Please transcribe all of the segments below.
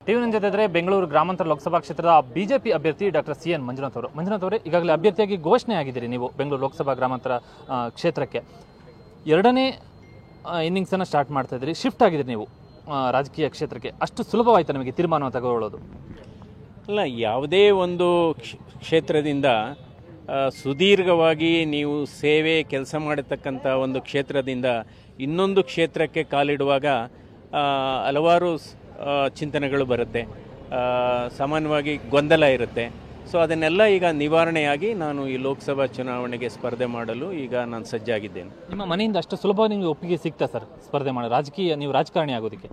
TV ನನ್ನ ಜೊತೆ ಬೆಂಗಳೂರು ಗ್ರಾಮಾಂತರ ಲೋಕಸಭಾ ಕ್ಷೇತ್ರದ ಬಿಜೆಪಿ ಅಭ್ಯರ್ಥಿ ಡಾಕ್ಟರ್ ಸಿ.ಎನ್. ಮಂಜುನಾಥ್ ಅವರು. ಮಂಜುನಾಥ್ ಅವರೇ, ಈಗಾಗಲೇ ಅಭ್ಯರ್ಥಿಯಾಗಿ ಘೋಷಣೆ ಆಗಿದ್ದೀರಿ ನೀವು ಬೆಂಗಳೂರು ಲೋಕಸಭಾ ಗ್ರಾಮಾಂತರ ಕ್ಷೇತ್ರಕ್ಕೆ. ಎರಡನೇ ಇನ್ನಿಂಗ್ಸನ್ನು ಸ್ಟಾರ್ಟ್ ಮಾಡ್ತಾ ಇದ್ದೀರಿ, ಶಿಫ್ಟ್ ಆಗಿದ್ದೀರಿ ನೀವು ರಾಜಕೀಯ ಕ್ಷೇತ್ರಕ್ಕೆ. ಅಷ್ಟು ಸುಲಭವಾಯಿತು ನಿಮಗೆ ತೀರ್ಮಾನವನ್ನು ತಗೊಳ್ಳೋದು? ಅಲ್ಲ, ಯಾವುದೇ ಒಂದು ಕ್ಷೇತ್ರದಿಂದ ಸುದೀರ್ಘವಾಗಿ ನೀವು ಸೇವೆ ಕೆಲಸ ಮಾಡತಕ್ಕಂಥ ಒಂದು ಕ್ಷೇತ್ರದಿಂದ ಇನ್ನೊಂದು ಕ್ಷೇತ್ರಕ್ಕೆ ಕಾಲಿಡುವಾಗ ಹಲವಾರು ಚಿಂತನೆಗಳು ಬರುತ್ತೆ, ಸಾಮಾನ್ಯವಾಗಿ ಗೊಂದಲ ಇರುತ್ತೆ. ಸೊ ಅದನ್ನೆಲ್ಲ ಈಗ ನಿವಾರಣೆಯಾಗಿ ನಾನು ಈ ಲೋಕಸಭಾ ಚುನಾವಣೆಗೆ ಸ್ಪರ್ಧೆ ಮಾಡಲು ಈಗ ನಾನು ಸಜ್ಜಾಗಿದ್ದೇನೆ. ನಿಮ್ಮ ಮನೆಯಿಂದ ಅಷ್ಟು ಸುಲಭವಾಗಿ ನಿಮಗೆ ಒಪ್ಪಿಗೆ ಸಿಗ್ತಾ ಸರ್ ಸ್ಪರ್ಧೆ ಮಾಡಿ ನೀವು ರಾಜಕಾರಣಿ ಆಗೋದಕ್ಕೆ?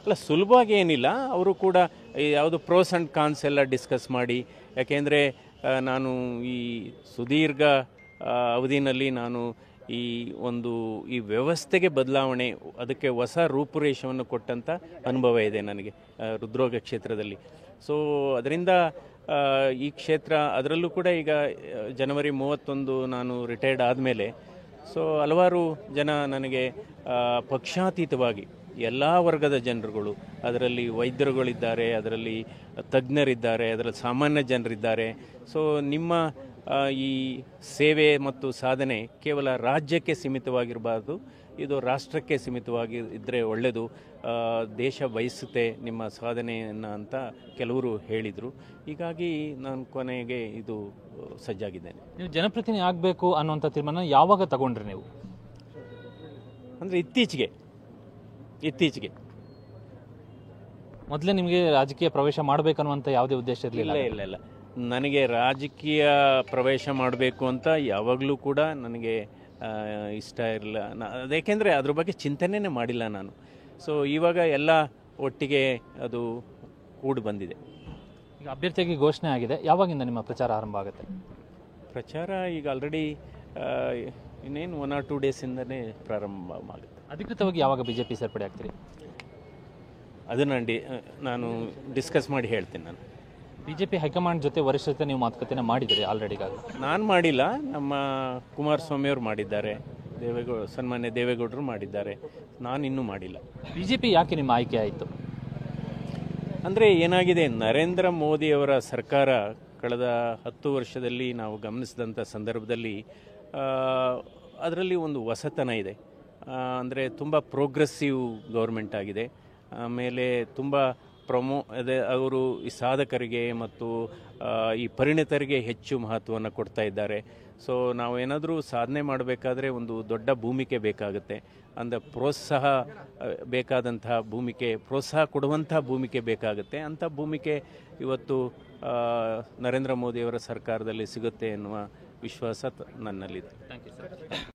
ಅಲ್ಲ, ಸುಲಭವಾಗಿ ಏನಿಲ್ಲ. ಅವರು ಕೂಡ ಯಾವುದು ಪ್ರೋಸ್ ಆ್ಯಂಡ್ ಕಾನ್ಸ್ ಎಲ್ಲ ಡಿಸ್ಕಸ್ ಮಾಡಿ, ಯಾಕೆಂದರೆ ನಾನು ಈ ಸುದೀರ್ಘ ಅವಧಿನಲ್ಲಿ ನಾನು ಈ ವ್ಯವಸ್ಥೆಗೆ ಬದಲಾವಣೆ, ಅದಕ್ಕೆ ಹೊಸ ರೂಪುರೇಷವನ್ನು ಕೊಟ್ಟಂಥ ಅನುಭವ ಇದೆ ನನಗೆ ಹೃದ್ರೋಗ ಕ್ಷೇತ್ರದಲ್ಲಿ. ಸೊ ಅದರಿಂದ ಈ ಕ್ಷೇತ್ರ, ಅದರಲ್ಲೂ ಕೂಡ ಈಗ ಜನವರಿ 31 ನಾನು ರಿಟೈರ್ಡ್ ಆದಮೇಲೆ ಸೊ ಹಲವಾರು ಜನ ನನಗೆ ಪಕ್ಷಾತೀತವಾಗಿ ಎಲ್ಲ ವರ್ಗದ ಜನರುಗಳು, ಅದರಲ್ಲಿ ವೈದ್ಯರುಗಳಿದ್ದಾರೆ, ಅದರಲ್ಲಿ ತಜ್ಞರಿದ್ದಾರೆ, ಅದರಲ್ಲಿ ಸಾಮಾನ್ಯ ಜನರಿದ್ದಾರೆ. ಸೊ ನಿಮ್ಮ ಈ ಸೇವೆ ಮತ್ತು ಸಾಧನೆ ಕೇವಲ ರಾಜ್ಯಕ್ಕೆ ಸೀಮಿತವಾಗಿರಬಾರ್ದು, ಇದು ರಾಷ್ಟ್ರಕ್ಕೆ ಸೀಮಿತವಾಗಿ ಇದ್ದರೆ ಒಳ್ಳೆಯದು, ದೇಶ ಬಯಸುತ್ತೆ ನಿಮ್ಮ ಸಾಧನೆಯನ್ನು ಅಂತ ಕೆಲವರು ಹೇಳಿದರು. ಹೀಗಾಗಿ ನಾನು ಕೊನೆಗೆ ಇದು ಸಜ್ಜಾಗಿದ್ದೇನೆ. ನೀವು ಜನಪ್ರತಿನಿಧಿ ಆಗಬೇಕು ಅನ್ನುವಂಥ ತೀರ್ಮಾನ ಯಾವಾಗ ತಗೊಂಡ್ರಿ ನೀವು? ಅಂದರೆ ಇತ್ತೀಚೆಗೆ ಮೊದಲೇ ನಿಮಗೆ ರಾಜಕೀಯ ಪ್ರವೇಶ ಮಾಡಬೇಕನ್ನುವಂಥ ಯಾವುದೇ ಉದ್ದೇಶ ಇರಲಿಲ್ಲ? ಇಲ್ಲ, ನನಗೆ ರಾಜಕೀಯ ಪ್ರವೇಶ ಮಾಡಬೇಕು ಅಂತ ಯಾವಾಗಲೂ ಕೂಡ ನನಗೆ ಇಷ್ಟ ಇರಲಿಲ್ಲ. ಏಕೆಂದರೆ ಅದ್ರ ಬಗ್ಗೆ ಚಿಂತನೆನೇ ಮಾಡಿಲ್ಲ ನಾನು. ಸೊ ಇವಾಗ ಎಲ್ಲ ಒಟ್ಟಿಗೆ ಅದು ಕೂಡಿ ಬಂದಿದೆ. ಈಗ ಅಭ್ಯರ್ಥಿಯಾಗಿ ಘೋಷಣೆ ಆಗಿದೆ, ಯಾವಾಗಿಂದ ನಿಮ್ಮ ಪ್ರಚಾರ ಆರಂಭ ಆಗುತ್ತೆ? ಪ್ರಚಾರ ಈಗ ಆಲ್ರೆಡಿ ಇನ್ನೇನು 1 or 2 ಡೇಸಿಂದನೇ ಪ್ರಾರಂಭ ಆಗುತ್ತೆ. ಅಧಿಕೃತವಾಗಿ ಯಾವಾಗ ಬಿಜೆಪಿ ಸೇರ್ಪಡೆ ಆಗ್ತೀರಿ? ಅದನ್ನು ನಾನು ಡಿಸ್ಕಸ್ ಮಾಡಿ ಹೇಳ್ತೀನಿ. ನಾನು ಬಿಜೆಪಿ ಹೈಕಮಾಂಡ್ ಜೊತೆ ವರಿಷ್ಠರ ಜೊತೆ ನೀವು ಮಾತುಕತೆನ ಮಾಡಿದ್ದೀರಿ ಆಲ್ರೆಡಿ? ನಾನು ಮಾಡಿಲ್ಲ, ನಮ್ಮ ಕುಮಾರಸ್ವಾಮಿ ಅವರು ಮಾಡಿದ್ದಾರೆ, ಸನ್ಮಾನ್ಯ ದೇವೇಗೌಡರು ಮಾಡಿದ್ದಾರೆ, ನಾನು ಇನ್ನೂ ಮಾಡಿಲ್ಲ. ಬಿಜೆಪಿ ಯಾಕೆ ನಿಮ್ಮ ಆಯ್ಕೆ ಆಯಿತು? ಅಂದರೆ ಏನಾಗಿದೆ, ನರೇಂದ್ರ ಮೋದಿಯವರ ಸರ್ಕಾರ ಕಳೆದ 10 ವರ್ಷದಲ್ಲಿ ನಾವು ಗಮನಿಸಿದಂಥ ಸಂದರ್ಭದಲ್ಲಿ ಅದರಲ್ಲಿ ಒಂದು ಹೊಸತನ ಇದೆ. ಅಂದರೆ ತುಂಬ ಪ್ರೋಗ್ರೆಸಿವ್ ಗೌರ್ಮೆಂಟ್ ಆಗಿದೆ. ಆಮೇಲೆ ತುಂಬ ಅವರು ಈ ಸಾಧಕರಿಗೆ ಮತ್ತು ಈ ಪರಿಣಿತರಿಗೆ ಹೆಚ್ಚು ಮಹತ್ವವನ್ನು ಕೊಡ್ತಾ ಇದ್ದಾರೆ. ಸೊ ನಾವೇನಾದರೂ ಸಾಧನೆ ಮಾಡಬೇಕಾದ್ರೆ ಒಂದು ದೊಡ್ಡ ಭೂಮಿಕೆ ಬೇಕಾಗುತ್ತೆ, ಅಂದರೆ ಪ್ರೋತ್ಸಾಹ ಕೊಡುವಂಥ ಭೂಮಿಕೆ ಬೇಕಾಗುತ್ತೆ. ಅಂಥ ಭೂಮಿಕೆ ಇವತ್ತು ನರೇಂದ್ರ ಮೋದಿಯವರ ಸರ್ಕಾರದಲ್ಲಿ ಸಿಗುತ್ತೆ ಎನ್ನುವ ವಿಶ್ವಾಸ ನನ್ನಲ್ಲಿದೆ. Thank you sir.